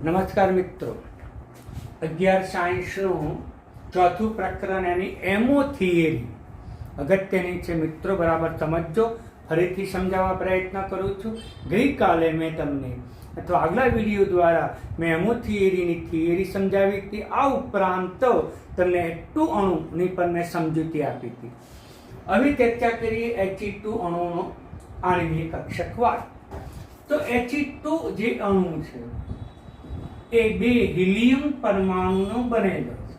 નમસ્કાર મિત્રો, 11 સાયન્સનું ચોથું પ્રકરણ એની એમો થિયરી અગત્યની છે મિત્રો, બરાબર સમજજો. ફરીથી સમજાવવા પ્રયત્ન કરું છું. ગઈકાલે મેં તમને અથવા આગલા વિડીયો દ્વારા મેં એમો થિયરીની થિયરી સમજાવી હતી. આ ઉપરાંત તમને H2 અણુની પણ મેં સમજૂતી આપી હતી. હવે ચર્ચા કરીએ He2 અણુનો આણ્વિક કક્ષકવાદ. તો He2 જે અણુ છે એ બે હિલિયમ પરમાણુનો બનેલો છે.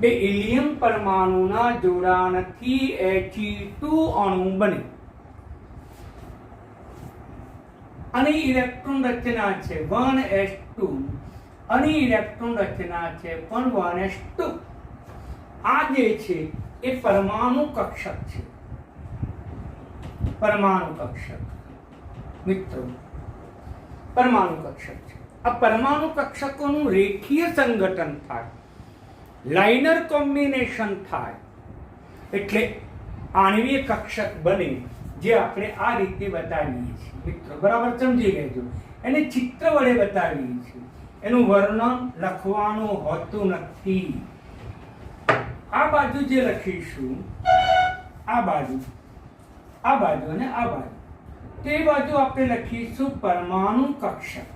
બે હિલિયમ પરમાણુના જોડાણથી He2 અણુ બને. આની ઇલેક્ટ્રોન રચના છે 1s2, આની ઇલેક્ટ્રોન રચના છે પણ 1s2. આ જે છે એ પરમાણુ કક્ષક છે. પરમાણુ કક્ષક મિત્રો, પરમાણુ કક્ષક છે. આ પરમાણુ કક્ષકોનું રેખીય સંગઠન થાય, લાઇનર કોમ્બિનેશન થાય એટલે આણ્વિક કક્ષક બને, જે આપણે આ રીતે બતાવીએ છીએ મિત્રો. બરાબર સમજી લેજો. એને ચિત્ર વડે બતાવીએ છીએ. એનું વર્ણન લખવાનું હોતું નથી. આ બાજુ જે લખીશું, આ બાજુ અને આ બાજુ, તે બાજુ આપણે લખીશું પરમાણુ કક્ષક.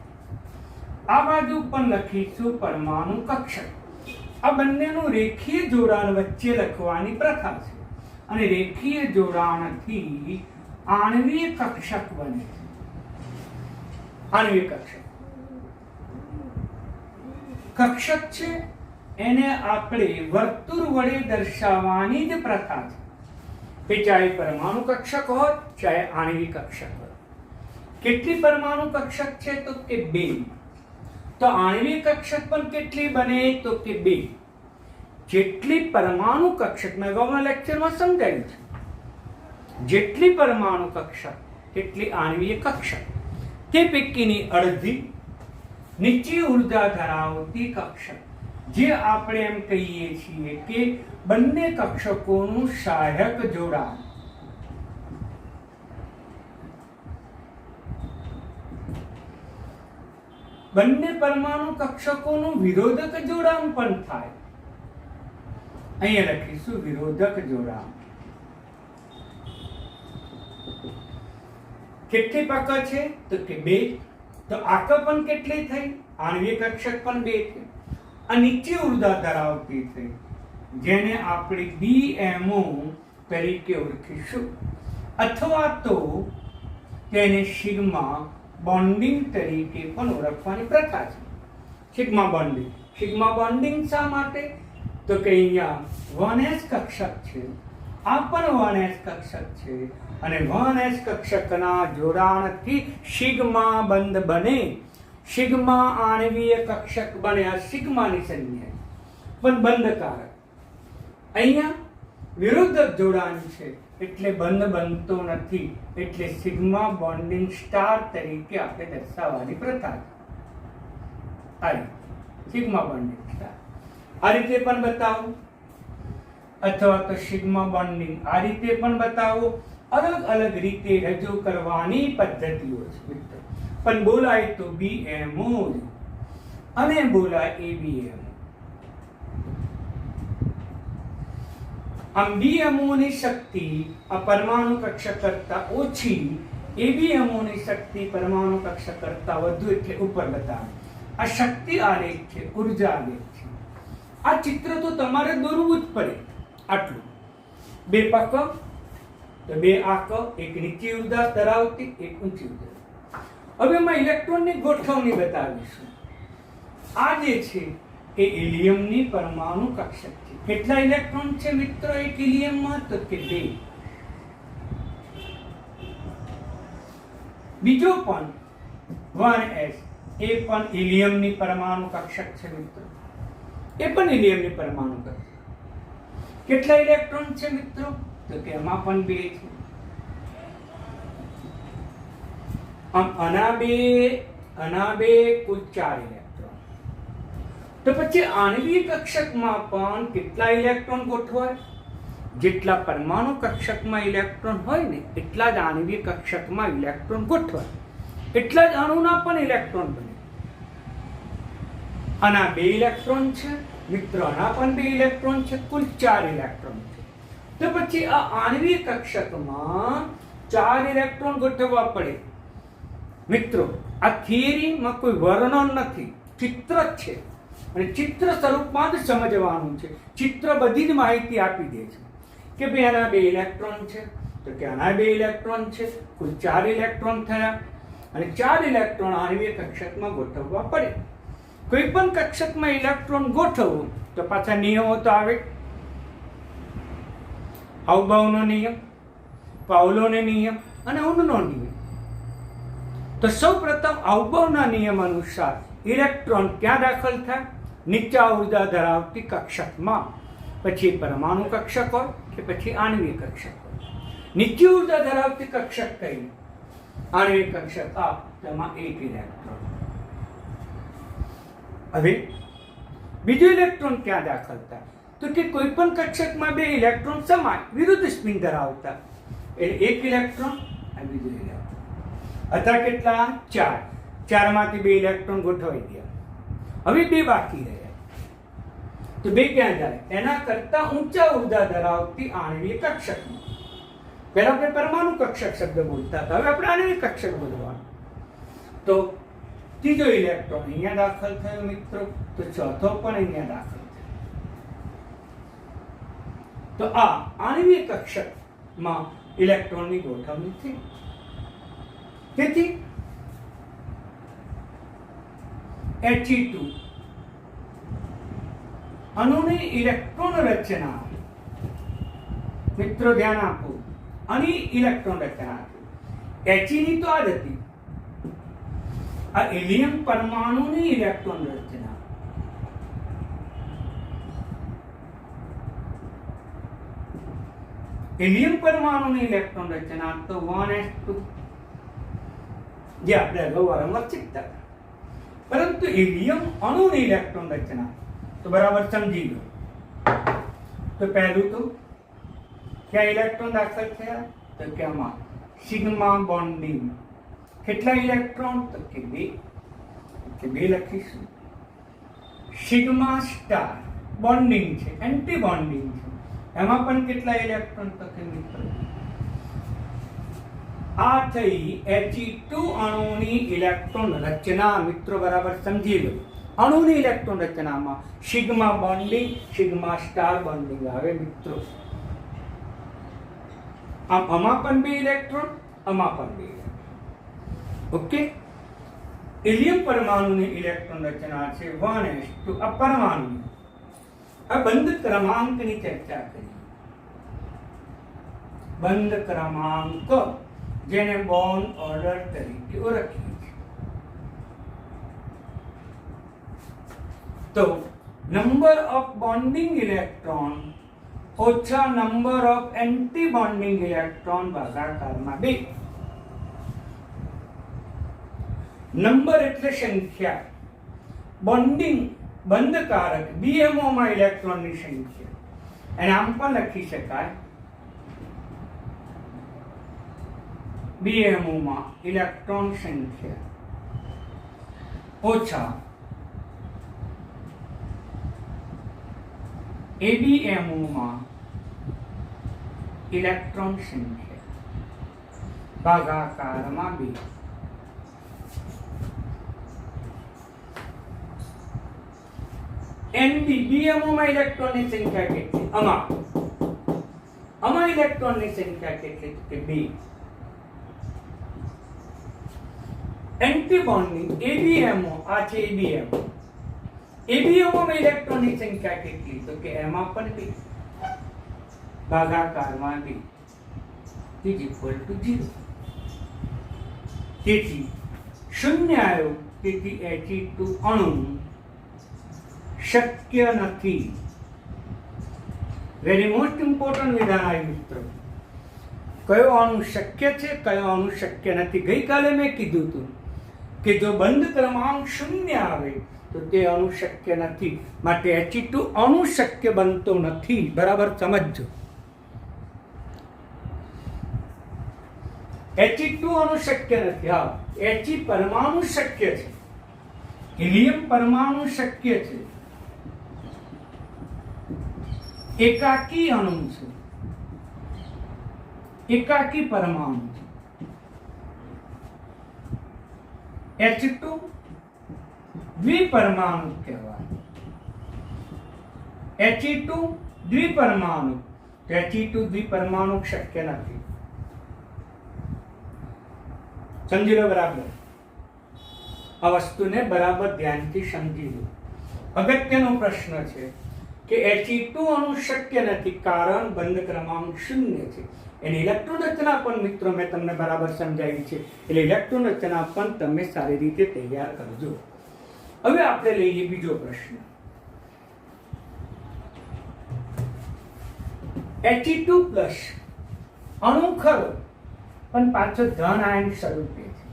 આ બાજુ પણ લખીશું પરમાણુ કક્ષક. આ બંનેનું રેખીય જોડાણ વચ્ચે લખવાની પ્રથા છે અને રેખીય જોડાણથી આણ્વિક કક્ષક બને છે. આણ્વિક કક્ષક છે એને આપણે વર્તુળ વડે દર્શાવવાની જ પ્રથા છે. એ ચાહે પરમાણુ કક્ષક હોય ચાહે આણ્વિક કક્ષક હોય. કેટલી પરમાણુ કક્ષક છે તો કે 2. તો આણ્વિક કક્ષક પણ કેટલી બને તો કે 2. જેટલી પરમાણુ કક્ષક મેં અગાઉના લેક્ચરમાં સમજાવ્યું છે, જેટલી પરમાણુ કક્ષક તેટલી આણ્વિક કક્ષક. તે પૈકીની અડધી નીચી ઉર્જા ધરાવતી કક્ષક, જે આપણે એમ કહીએ છીએ કે બંને કક્ષકોનું સહાયક જોડાણ. બંને પરમાણુ કક્ષકોનું વિરોધક જોડાણ પણ થાય. અહીંયા લખીશું વિરોધક જોડાણ. કેટલી પક છે તો કે 2. તો આક પણ કેટલી થઈ? આણ્વિક કક્ષક પણ 2 છે. આ નીચી ઉર્જા ધરાવતી થઈ, જેને આપણે BMO તરીકે ઓળખીશું, અથવા તો તેને સિગ્મા બોન્ડિંગ તરીકે પણ ઓળખવાની પ્રથા છે. Sigma bonding. સિગ્મા બોન્ડિંગ શા માટે? તો કે અહીંયા 1s કક્ષક છે, આ પણ 1s કક્ષક છે અને 1s કક્ષકના જોડાણથી સિગ્મા બંધ બને. સિગ્મા આણ્વીય કક્ષક બને. આ સિગ્માની સંજ્ઞા પણ બંધકારક. અહીંયા વિરોધક જોડાણ છે એટલે બંધ બનતો નથી, એટલે સિગ્મા બોન્ડિંગ સ્ટાર તરીકે આપણે દર્શાવવાની પ્રથા છે. સિગ્મા બોન્ડિંગ સ્ટાર આ રીતે પણ બતાવો, અથવા તો સિગ્મા બોન્ડિંગ આ રીતે પણ બતાવો. અલગ અલગ રીતે રજૂ કરવાની પદ્ધતિઓ છે મિત્રો. પણ બોલાય તો BMO અને બોલાય ABMO. આમ BMO ની શક્તિ આ પરમાણુ કક્ષક કરતા ઓછી, ABMO ની શક્તિ પરમાણુ કક્ષક કરતા વધુ, એટલે ઉપર બતાવે. આ શક્તિ આલેખ છે, ઉર્જા આલેખ છે. આ ચિત્ર તો તમારે દોરવું જ પડે. આટલું 2 પક તો 2 આક, એક નીચી ઉર્જા ધરાવતી, એક ઊંચી ઉર્જા. હવે એમાં ઇલેક્ટ્રોનની ગોઠવણી બતાવીશું. આ જે છે એ હિલિયમની પરમાણુ કક્ષક છે. કેટલા ઇલેક્ટ્રોન છે મિત્રો એક હિલિયમમાં? તો કે 2. બીજો પણ 1s, એ પણ હિલિયમની પરમાણુ કક્ષક છે મિત્રો. એ પણ હિલિયમની પરમાણુ કક્ષક. કેટલા ઇલેક્ટ્રોન છે મિત્રો? તો કે એમાં પણ 2 છે. આમ આના બે કુલ 4 ઇલેક્ટ્રોન. તો પછી આણ્વિક કક્ષકમાં પણ કેટલા ઇલેક્ટ્રોન ગોઠવાય? જેટલા પરમાણુ કક્ષકમાં ઇલેક્ટ્રોન હોય ને એટલા જ આણ્વિક કક્ષકમાં ઇલેક્ટ્રોન ગોઠવાય. એટલા જ અણુના પણ ઇલેક્ટ્રોન બને. આના 2 ઇલેક્ટ્રોન છે મિત્રો, આના પણ 2 ઇલેક્ટ્રોન છે, કુલ 4 ઇલેક્ટ્રોન છે. તો પછી આ આણ્વિક કક્ષકમાં 4 ઇલેક્ટ્રોન ગોઠવવા પડે. મિત્રો આ થિયરીમાં કોઈ વર્ણન નથી, ચિત્ર જ છે અને ચિત્ર સ્વરૂપમાં જ સમજવાનું છે. ચિત્ર બધી જ માહિતી આપી દે છે કે ભાઈ આના 2 ઇલેક્ટ્રોન છે, તો કે આના 2 ઇલેક્ટ્રોન છે, કુલ 4 ઇલેક્ટ્રોન થયા અને 4 ઇલેક્ટ્રોન આણ્વિક કક્ષકમાં ગોઠવવા પડે. કોઈ પણ કક્ષકમાં ઇલેક્ટ્રોન ગોઠવવું તો પાછા નિયમો તો આવે. હાઉબાઉનો નિયમ, પાવલોનો નિયમ અને ઉનનો નિયમ. તો સૌપ્રથમ હાઉબાઉના નિયમ અનુસાર ઇલેક્ટ્રોન ક્યાં દાખલ થાય? નીચા ઉર્જા ધરાવતી કક્ષકમાં. પછી પરમાણુ કક્ષક હોય કે પછી આણ્વિક કક્ષક હોય. નીચી ઉર્જા ધરાવતી કક્ષક કઈ? આણ્વિક કક્ષક આ તેમાં 1 ઇલેક્ટ્રોન. હવે બીજો ઇલેક્ટ્રોન ક્યાં દાખલ થાય? તો કે કોઈ પણ કક્ષકમાં 2 ઇલેક્ટ્રોન સમાન વિરુદ્ધ સ્પિન ધરાવતા, એટલે 1 ઇલેક્ટ્રોન અને બીજો ઇલેક્ટ્રોન. અત્યારે કેટલા? 4. 4 માંથી 2 ઇલેક્ટ્રોન ગોઠવાઈ ગયા. હવે 2 બાકી રહ્યા. તો 2 ક્યાં જાય? એના કરતા ઊંચા ઉર્જા ધરાવતી આણ્વિક કક્ષકમાં. પહેલા આપણે પરમાણુ કક્ષક શબ્દ બોલતા હતા, હવે આપણે આણ્વિક કક્ષક બોલવાનું. તો ત્રીજો ઇલેક્ટ્રોન અહીંયા દાખલ થયો મિત્રો, તો ચોથો પણ અહીંયા દાખલ થયો. તો આ આણ્વિક કક્ષકમાં ઇલેક્ટ્રોનની ગોઠવણી થઈ. તેથી He2 અણુની ઇલેક્ટ્રોન રચના, મિત્રો ધ્યાન આપો, આની ઇલેક્ટ્રોન રચના He ની તો આ જ હતી. આ હિલિયમ પરમાણુની ઇલેક્ટ્રોન રચના. હિલિયમ પરમાણુની ઇલેક્ટ્રોન રચના તો 1s2, જે આપણે અગાઉ વારંવાર શીખતા હતા. પરંતુ હિલિયમ અણુની ઇલેક્ટ્રોન રચના તો બરાબર સમજી લો. તો પહેલું તો ક્યાં ઇલેક્ટ્રોન દાખલ થયા? તો કે આમાં સિગ્મા બોન્ડિંગ. કેટલા ઇલેક્ટ્રોન? તો કે 2. કે 2 લખીશું. સિગ્મા સ્ટાર બોન્ડિંગ છે, એન્ટી બોન્ડિંગ છે, એમાં પણ કેટલા ઇલેક્ટ્રોન? તો કે મિત્રો આ થઈ He2 અણુની ઇલેક્ટ્રોન રચના. મિત્રો બરાબર સમજી લો, અણુની ઇલેક્ટ્રોન રચનામાં sigma bonding, sigma star bonding આવે મિત્રો. આમાં પણ 2 ઇલેક્ટ્રોન, આમાં પણ 2 ઇલેક્ટ્રોન. ઓકે. હિલિયમ પરમાણુની ઇલેક્ટ્રોન રચના છે 1s2. આ પરમાણુ, આ બંધ ક્રમાંકની ચર્ચા કરી. બંધ ક્રમાંક, જેને બોન્ડ ઓર્ડર તરીકે ઓળખીએ છીએ. તો નંબર ઓફ બોન્ડિંગ ઇલેક્ટ્રોન ઓછા number of anti bonding electron ભાગાકારમાં 2. નંબર એટલે સંખ્યા, બોન્ડિંગ બંધકારક BMO માં ઇલેક્ટ્રોનની સંખ્યા, અને આમ પણ લખી શકાય BMO માં ઇલેક્ટ્રોન સંખ્યા ઓછા ABMO માં ઇલેક્ટ્રોન સંખ્યા ભાગાકારમાં 2. BMO માં ઇલેક્ટ્રોનની સંખ્યા કેટલી? આમાં ઇલેક્ટ્રોનની સંખ્યા કેટલી? કે 2. એન્ટી બોન્ડિંગ ABMO, આ છે ABMO. ABMO માં ઇલેક્ટ્રોનની સંખ્યા કેટલી? તો કે એમાં પણ 2 ભાગાકારમાં 2 is equal to 0. તેથી શૂન્ય આવ્યો. તેથી He2 અણુ શક્ય નથી. વેરી મોસ્ટ ઇમ્પોર્ટન્ટ વિધાન આવ્યું મિત્રો. કયો અણુ શક્ય છે, કયો અણુ શક્ય નથી? ગઈકાલે મેં કીધું હતું કે જો બંધ ક્રમાંક 0 આવે તો તે અણુ શક્ય નથી. માટે He2 અણુ શક્ય બનતો નથી. બરાબર સમજજો. He2 અણુ શક્ય નથી. હા, He પરમાણુ શક્ય છે. હિલિયમ પરમાણુ શક્ય છે, એકાકી અણુ છે, એકાકી પરમાણુ છે. H2 દ્વિપરમાણુ કહેવાય. He2 દ્વિપરમાણુ. He2 દ્વિપરમાણુ શક્ય નથી. સમજી લો બરાબર. આ વસ્તુને બરાબર ધ્યાનથી સમજી લો. અગત્યનો પ્રશ્ન છે કે He2 અણુ શક્ય નથી, કારણ બંધ ક્રમાંક 0 છે. એની ઇલેક્ટ્રોન રચના પણ મિત્રો મેં તમને બરાબર સમજાવી છે, એટલે ઇલેક્ટ્રોન રચના પણ તમે સારી રીતે તૈયાર કરજો. હવે આપણે લઈએ બીજો પ્રશ્ન. He2+ અણુ ખરો પણ પાછો ધન આયન સ્વરૂપે છે,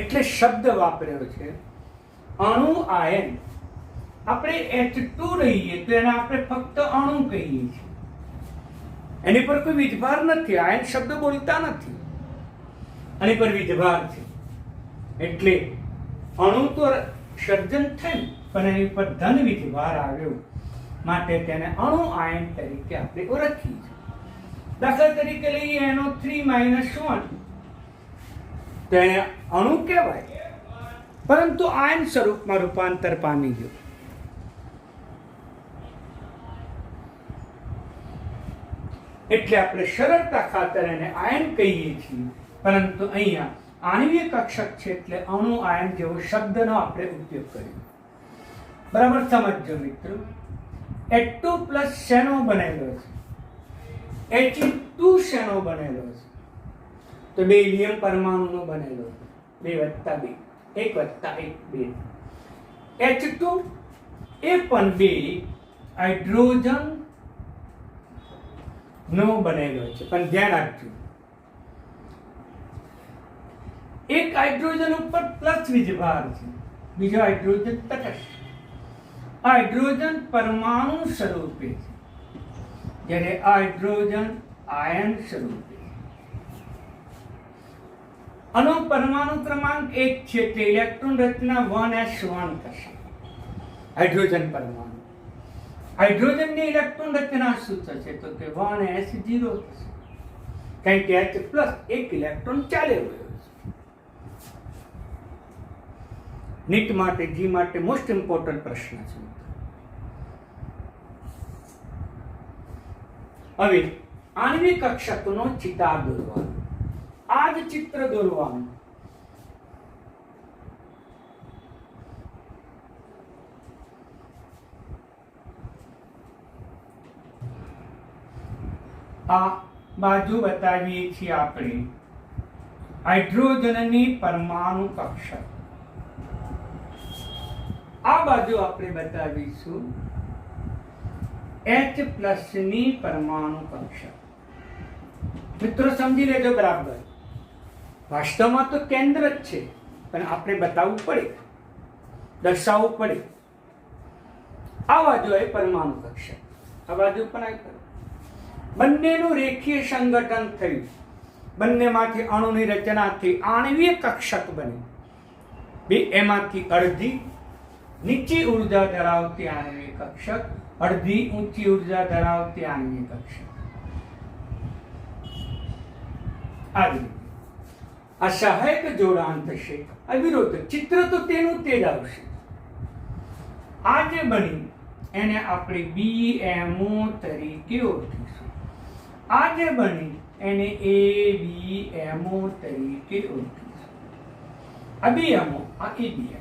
એટલે શબ્દ વાપર્યો છે અણુ આયન. આપણે H2 લઈએ તો એને આપણે ફક્ત અણુ કહીએ છીએ, એની પર કોઈ વિજભાર નથી. આયન શબ્દ બોલતા નથી, એની પર વિજભાર છે. એટલે અણુ તો સર્જન થયું પણ એની પર ધન વિજભાર આવ્યો, માટે તેને અણુ આયન તરીકે આપણે ઓળખીએ છીએ. દાખલા તરીકે લઈએ NO3 -1, તો એને અણુ કહેવાય, પરંતુ આયન સ્વરૂપમાં રૂપાંતર પામી ગયું. એટલે આપણે સરળતા ખાતર એને આયન કહીએ છીએ, પરંતુ અહીંયા આણ્વીય કક્ષક છે એટલે અણુ આયન જેવો શબ્દનો આપણે ઉપયોગ કર્યો. બરાબર સમજજો મિત્રો. H2+ શેનો બનેલો છે? He2 શેનો બનેલો છે? તો 2 હિલિયમ પરમાણુનો બનેલો છે. 2 + 2, 1 + 1 2. H2 એ પણ 2 હાઇડ્રોજન નો બનેલો છે, પણ ધ્યાન રાખજો એક હાઇડ્રોજન ઉપર પ્લસ વિજભાર છે, બીજો હાઇડ્રોજન તટસ્થ. આ હાઇડ્રોજન પરમાણુ સ્વરૂપે છે, જ્યારે આ હાઇડ્રોજન આયન સ્વરૂપે. આનો પરમાણુ ક્રમાંક 1 છે એટલે ઇલેક્ટ્રોન રચના 1s1 થશે. હાઇડ્રોજન પરમાણુ. હાઇડ્રોજનની ઇલેક્ટ્રોન રચના શું થશે? તો કે 1s0 થશે, કારણ કે H+ એક ઇલેક્ટ્રોન ચાલે ગયો છે. નીટ માટે, જી માટે મોસ્ટ ઇમ્પોર્ટન્ટ પ્રશ્ન છે. હવે આણ્વિક કક્ષકનો ચિતાર દોરવાનો. આ જ ચિત્ર દોરવાનું. આ બાજુ બતાવીએ છીએ આપણે હાઇડ્રોજનની પરમાણુ કક્ષક. આ બાજુ આપણે બતાવીશું H+ ની પરમાણુ કક્ષક. મિત્રો સમજી લેજો બરાબર. વાસ્તવમાં તો કેન્દ્ર જ છે, પણ આપણે બતાવવું પડે, દર્શાવવું પડે. આ બાજુ એ પરમાણુ કક્ષક, આ બાજુ પણ આ. બંનેનું રેખીય સંગઠન થયું, બંનેમાંથી અણુની રચનાથી આણ્વીય કક્ષક બન્યું. એમાંથી અડધી નીચી ઉર્જા ધરાવતી આણ્વીય કક્ષક, અડધી ઊંચી ઉર્જા ધરાવતી આણ્વીય કક્ષક. આ સહાયક જોડાણ થશે, આ વિરોધક. ચિત્ર તો તેનું તે જ આવશે. આ જે બની એને આપણે BMO તરીકે ઓળખીશું. આ જે બની એને ABMO તરીકે ઓળખીશું. આ BMO, આ ABMO.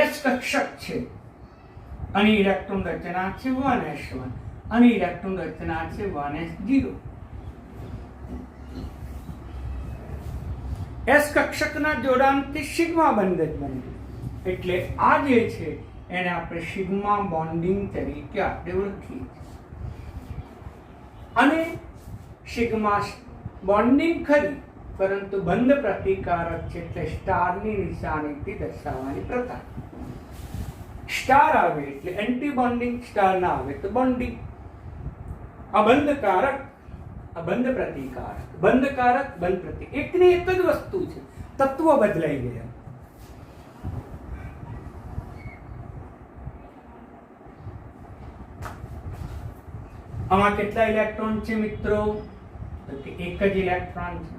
S કક્ષક છે, આની ઇલેક્ટ્રોન રચના છે 1s1, આની ઇલેક્ટ્રોન રચના છે 1s0. S કક્ષકના જોડાણથી સિગ્મા બંધ જ બને, એટલે આ જે છે એને આપણે સિગ્મા બોન્ડિંગ તરીકે આપણે ઓળખીએ. અને સિગ્મા બોન્ડિંગ ખરી, પરંતુ બંધ પ્રતિકારક છે, એટલે સ્ટારની નિશાનીથી દર્શાવવાની પ્રથા. સ્ટાર આવે એટલે એન્ટી બોન્ડિંગ, સ્ટાર ના આવે તો બોન્ડિંગ. આ બંધકારક, આ બંધ પ્રતિકારક. બંધકારક, બંધ પ્રતિક, એકની એક જ વસ્તુ છે. તત્વો બદલાઈ ગયા. આમાં કેટલા ઇલેક્ટ્રોન છે મિત્રો? તો કે એક જ ઇલેક્ટ્રોન છે.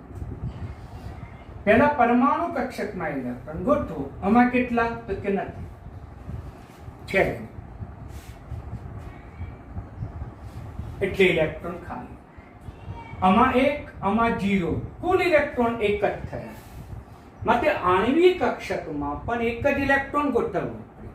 પહેલા પરમાણુ કક્ષકમાં ઇલેક્ટ્રોન ગોઠવો. આમાં કેટલા? તો કે નથી છે, એટલે ઇલેક્ટ્રોન ખાલી. આમાં 1, આમાં 0, કુલ ઇલેક્ટ્રોન એક જ થયા. માટે આણ્વિક કક્ષકમાં પણ એક જ ઇલેક્ટ્રોન ગોઠવવો પડે.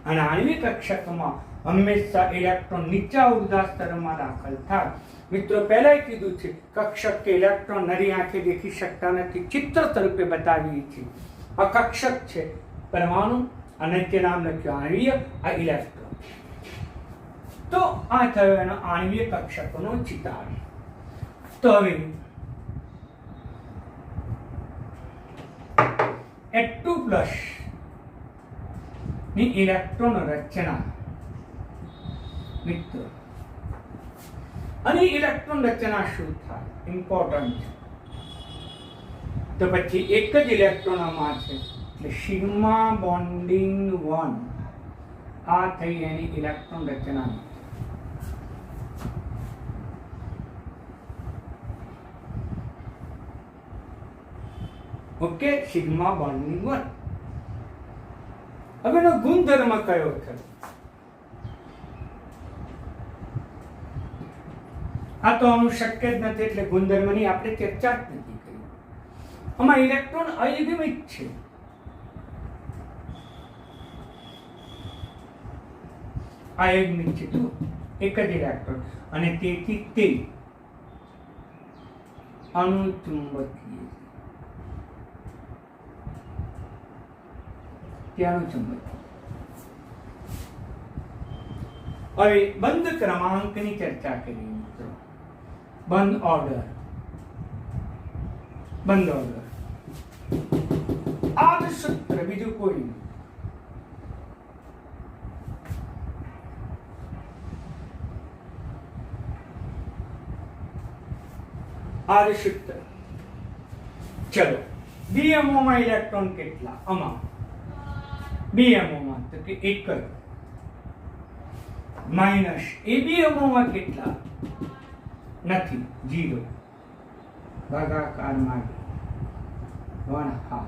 અને આણ્વિક કક્ષકમાં હંમેશા ઇલેક્ટ્રોન નીચા ઉર્જા સ્તરમાં દાખલ થાય. મિત્રો પહેલાય કીધું છે, કક્ષક કે ઇલેક્ટ્રોન નરી આંખે દેખી શકતા નથી, ચિત્ર સ્વરૂપે બતાવીએ છીએ. આ કક્ષક છે પરમાણુ, અને તે નામ લખ્યું આણ્વીય, આ ઇલેક્ટ્રોન. તો આ થયો એનો આણ્વીય કક્ષકોનો ચિતાર. તો હવે H2+ ની ઇલેક્ટ્રોન રચના મિત્રો, અને ઇલેક્ટ્રોન રચના શું થાય? ઇમ્પોર્ટન્ટ છે. તો પછી એક જ ઇલેક્ટ્રોન આમાં છે, એટલે સિગ્મા બોન્ડિંગ 1 આ થઈ એની ઇલેક્ટ્રોન રચના. Okay, sigma bonding 1. હવે એનો ગુણધર્મ કયો થયો? આ તો આનું શક્ય જ નથી, એટલે ગુણધર્મની આપણે ચર્ચા જ નથી કરી. આમાં ઇલેક્ટ્રોન અયુગ્મિક છે. અયુગ્મિક છે તો એક જ ઇલેક્ટ્રોન, અને તેથી તે અણુચુંબકીય. હવે બંધ ક્રમાંકની ચર્ચા કરીએ મિત્રો. બંધ ઓર્ડર. આ જ સૂત્ર, બીજું કોઈ નહીં. આ જ સૂત્ર. ચલો, બીએમઓમાં ઇલેક્ટ્રોન કેટલા? આમાં બીએમઓમાં તો કે એક જ. માઇનસ એબીએમઓમાં કેટલા? નથી, 0. ભાગાકારમાં 1/2.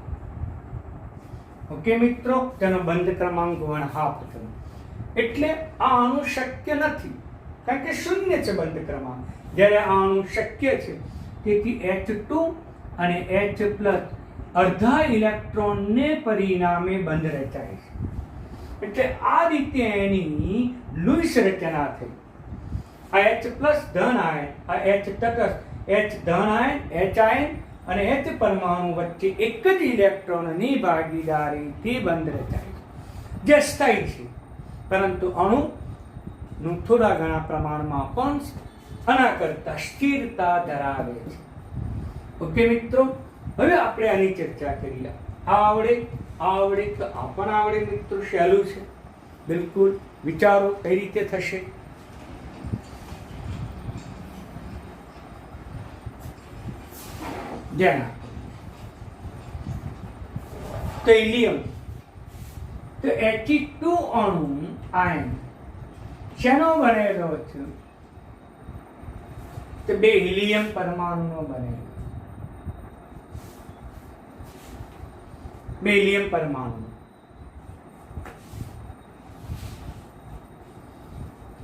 ઓકે મિત્રો, તેનો બંધ ક્રમાંક 1/2 થયો. એટલે આ અણુ શક્ય નથી, કારણ કે શૂન્ય છે બંધ ક્રમાંક. જ્યારે આ અણુ શક્ય છે, તેથી H2 અને H+ અડધા ઇલેક્ટ્રોનને પરિણામે બંધ રચાય છે. એટલે આ રીતે એની લુઈસ રચના થઈ. આ H+ ધન આયન, આ H તટસ્થ, H ધન આયન, H આયન અને H પરમાણુ વચ્ચે એક જ ઇલેક્ટ્રોનની ભાગીદારીથી બંધ રચાય છે, જે સ્થાયી છે. પરંતુ અણુનું થોડા ઘણા પ્રમાણમાં પણ આના કરતા સ્થિરતા ધરાવે છે. ઓકે મિત્રો, હવે આપણે આની ચર્ચા કરીએ. આવડે તો આ પણ આવડે મિત્રો, સહેલું છે બિલકુલ. વિચારો કઈ રીતે થશે. જેના તો હિલિયમ, તો He2 અણુ આયન શેનો બનેલો છે? તો 2 હિલિયમ પરમાણુનો બનેલો. 2 હિલિયમ પરમાણુ,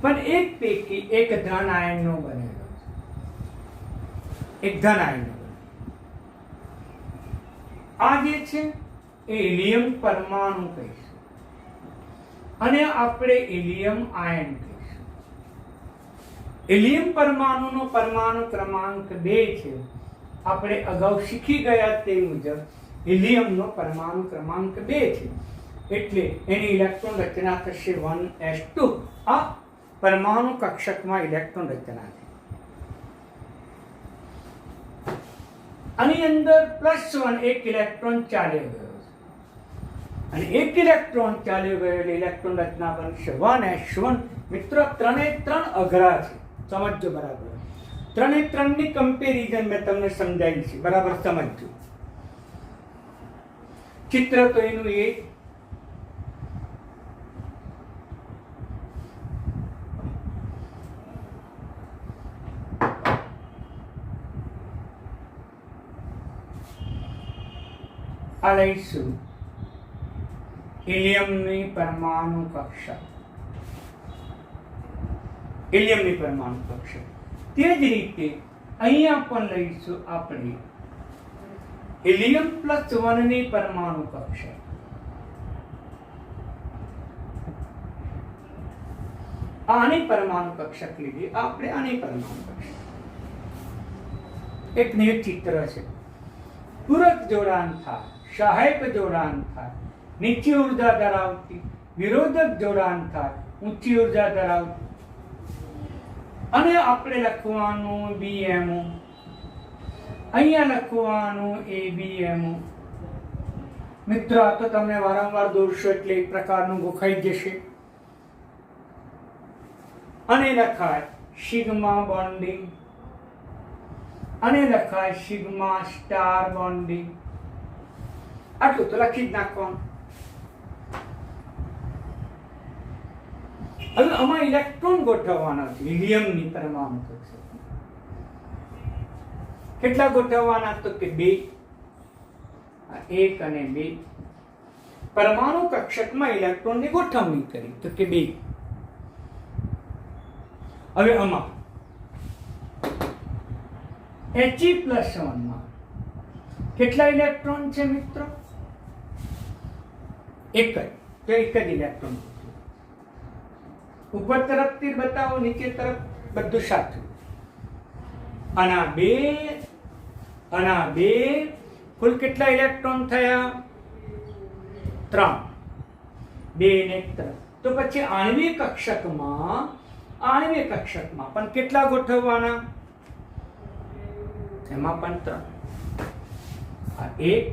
પણ એક પૈકી એક ધન આયનનો બનેલો છે. એક ધન આયનનો. આ જે છે એ હિલિયમ પરમાણુ કહીશું, અને આપણે હિલિયમ આયન કહીશું. હિલિયમ પરમાણુનો પરમાણુ ક્રમાંક 2 છે. આપણે અગાઉ શીખી ગયા તે મુજબ હિલિયમનો પરમાણુ ક્રમાંક 2 છે, એટલે એની ઇલેક્ટ્રોન રચના થશે 1s2. આ પરમાણુ કક્ષકમાં ઇલેક્ટ્રોન રચના છે. આની અંદર +1 એક ઇલેક્ટ્રોન ચાલ્યો ગયો છે, અને એક ઇલેક્ટ્રોન ચાલ્યો ગયો એટલે ઇલેક્ટ્રોન રચના બનશે 1s1. મિત્રો 3 એ 3 અઘરા છે, સમજજો બરાબર. 3 એ 3 ની કમ્પેરિઝન મેં તમને સમજાવી છે, બરાબર સમજજો. ચિત્ર તો એનું એ આ લઈશું હિલિયમની પરમાણુ કક્ષા. હિલિયમની પરમાણુ કક્ષા. તે જ રીતે અહીંયા પણ લઈશું આપણે હિલિયમ +1 ની પરમાણુ કક્ષા. આની પરમાણુ કક્ષક લીધી આપણે, આની પરમાણુ કક્ષક. એક ને એક ચિત્ર છે. પૂરક જોડાણ થાય, સહાયક જોડાણ થાય, નીચી ઉર્જા ધરાવતી, વિરોધક જોડાણ થાય, ઊંચી ઉર્જા ધરાવતી. અને આપણે લખવાનું BMO, અહીંયા લખવાનું ABMO. મિત્રો આ તો તમને વારંવાર દોરશો એટલે એક પ્રકારનું ગોખાઈ જશે. અને લખાય સિગ્મા બોન્ડિંગ, અને લખાય સિગ્મા સ્ટાર બોન્ડિંગ. આટલું તો લખી જ નાખવાનું. હવે આમાં ઇલેક્ટ્રોન ગોઠવવાના છે હિલિયમની પરમાણુ કક્ષક. કેટલા ગોઠવવાના? તો કે 2. 1 અને 2. પરમાણુ કક્ષકમાં ઇલેક્ટ્રોનની ગોઠવણી કરી તો કે 2. હવે આમાં He+1 માં કેટલા ઇલેક્ટ્રોન છે મિત્રો? એક જ. તો એક જ ઇલેક્ટ્રોન. ઉપર તરફથી બતાવો, નીચે તરફ બધું સાથે. આના 2 આના 2 કુલ કેટલા ઇલેક્ટ્રોન થયા? 3. 2 ને 1 તરફ. તો પછી આણ્વિક કક્ષકમાં પણ કેટલા ગોઠવવાના? એમાં પણ 3. આ એક,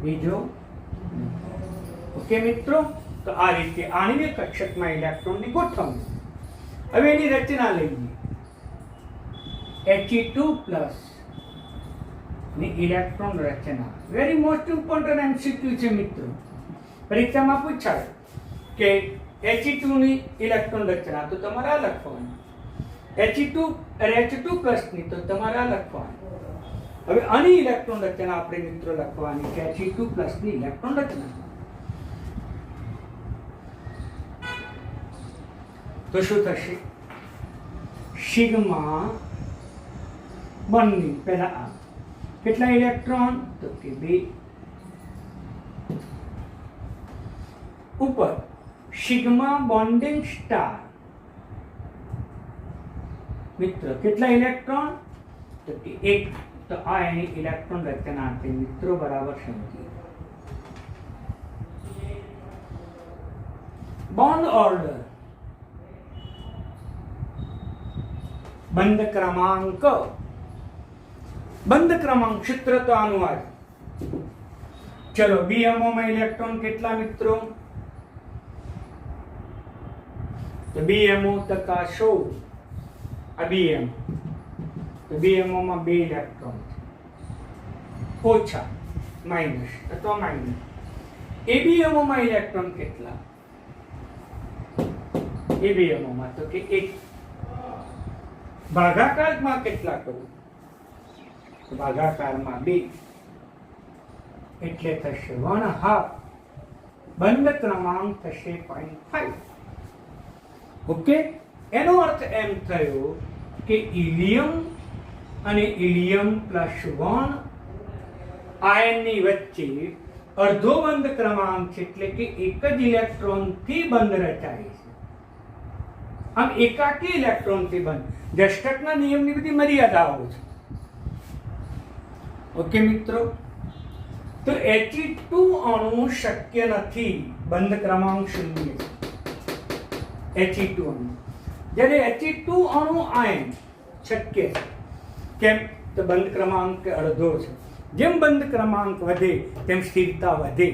બીજો. ઓકે મિત્રો, તો આ રીતે આણ્વિક કક્ષકમાં ઇલેક્ટ્રોનની ગોઠવણી. હવે એની રચના લઈએ. He2+ ની ઇલેક્ટ્રોન રચના. વેરી મોસ્ટ ઇમ્પોર્ટન્ટ MCQ છે મિત્રો. પરીક્ષામાં પૂછાય કે He2 ની ઇલેક્ટ્રોન રચના, તો તમારે આ લખવાનું. H2+ ની તો તમારે આ લખવાનું. હવે આની ઇલેક્ટ્રોન રચના આપણે મિત્રો લખવાની છે. He2+ ની ઇલેક્ટ્રોન રચના. તો શું થશે? Sigma bonding. પહેલા આ કેટલા ઇલેક્ટ્રોન? તો કે 2. ઉપર સિગ્મા બોન્ડિંગ સ્ટાર. મિત્રો કેટલા ઇલેક્ટ્રોન? તો કે 1. તો આ એની ઇલેક્ટ્રોન રચના છે મિત્રો, બરાબર સમજીએ. બોન્ડ ઓર્ડર, બંધ ક્રમાંક. બંધ ક્રમાંક સૂત્ર તો આનું આ. ચલો BMO માં ઇલેક્ટ્રોન કેટલા મિત્રો? તો BMO ટકા 16. આ BMO. તો BMO માં 2 ઇલેક્ટ્રોન ઓછા, માઇનસ અથવા માઇનસ. ABMO માં ઇલેક્ટ્રોન કેટલા? ABMO માં તો કે 1. ભાગાકારમાં કેટલા કરું? ભાગાકારમાં 2. એટલે થશે 1/2. બંધ ક્રમાંક થશે 0.5. ઓકે, એનો અર્થ એમ થયો કે હિલિયમ અને He+1 આયનની વચ્ચે અર્ધો બંધ ક્રમાંક છે, એટલે કે એક જ ઇલેક્ટ્રોનથી બંધ રચાય છે. આમ એકાકી ઇલેક્ટ્રોનથી બંધ. જસ્ટકના નિયમની બધી મર્યાદાઓ છે. ઓકે મિત્રો, તો He2 અણુ શક્ય નથી, બંધ ક્રમાંક 0 છે. He2 અણુ, જ્યારે He2 અણુ આયન શક્ય છે. કેમ? તો બંધ ક્રમાંક અડધો છે. જેમ બંધ ક્રમાંક વધે તેમ સ્થિરતા વધે.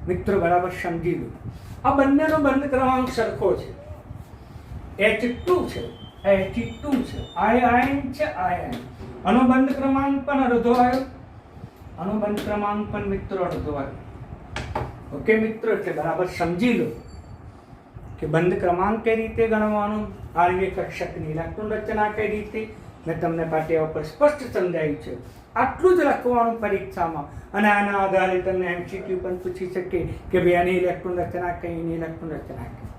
મિત્રો બરાબર સમજી લો. આ બંનેનો બંધ ક્રમાંક સરખો છે. H2 છે, He2 છે, આયન છે, આયન. આનો બંધ ક્રમાંક પણ અડધો આવ્યો, આનો બંધ ક્રમાંક પણ મિત્રો અડધો આવે. ઓકે મિત્રો, એટલે બરાબર સમજી લો કે બંધ ક્રમાંક કઈ રીતે ગણવાનો, આણ્વિક કક્ષકની ઇલેક્ટ્રોન રચના કઈ રીતે, મેં તમને પાટિયા ઉપર સ્પષ્ટ સમજાવ્યું છે. આટલું જ લખવાનું પરીક્ષામાં, અને આના આધારે તમને MCQ પણ પૂછી શકે કે ભાઈ આની ઇલેક્ટ્રોન રચના કઈ, એની ઇલેક્ટ્રોન રચના કઈ.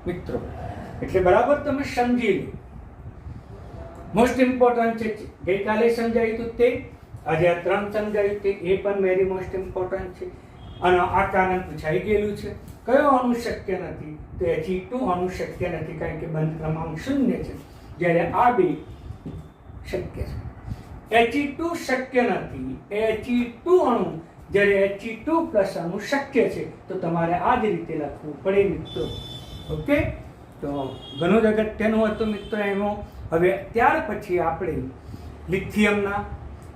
મિત્રો એટલે બરાબર તમે સમજી લો. મોસ્ટ ઇમ્પોર્ટન્ટ છે, ગઈકાલે સમજાવ્યું હતું તે, આજે આ 3 સમજાવ્યું તે, એ પણ વેરી મોસ્ટ ઇમ્પોર્ટન્ટ છે. અને આ કારણ પૂછાઈ ગયેલું છે. કયો અણુ શક્ય નથી? તો He2 અણુ શક્ય નથી, કારણ કે બંધ ક્રમાંક 0 છે, જ્યારે આ બે શક્ય છે. He2 શક્ય નથી, He2 અણુ, જ્યારે He2 પ્લસ અણુ શક્ય છે, તો તમારે આ જ રીતે લખવું પડે મિત્રો. ઓકે, તો ઘણું જ અગત્યનું હતું મિત્રો એમાં. હવે ત્યાર પછી આપણે લિથિયમના,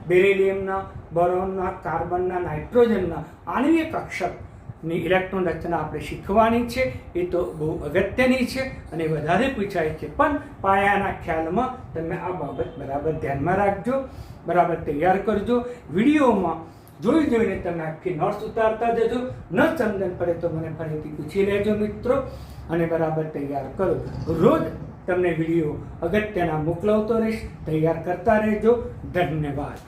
બેરિલિયમના, બોરોનના, કાર્બનના, નાઇટ્રોજનના આણ્વિક કક્ષકની ઇલેક્ટ્રોન રચના આપણે શીખવાની છે. એ તો બહુ અગત્યની છે અને વધારે પૂછાય છે, પણ પાયાના ખ્યાલમાં તમે આ બાબત બરાબર ધ્યાનમાં રાખજો, બરાબર તૈયાર કરજો. વિડીયોમાં જોઈને તમે આખી નોટ્સ ઉતારતા જજો. ન સમજણ પડે તો મને ફરીથી પૂછી લેજો મિત્રો, અને બરાબર તૈયાર કરો. રોજ તમને વિડીયો અગત્યના મોકલાવતો રહીશ, તૈયાર કરતા રહેજો. ધન્યવાદ.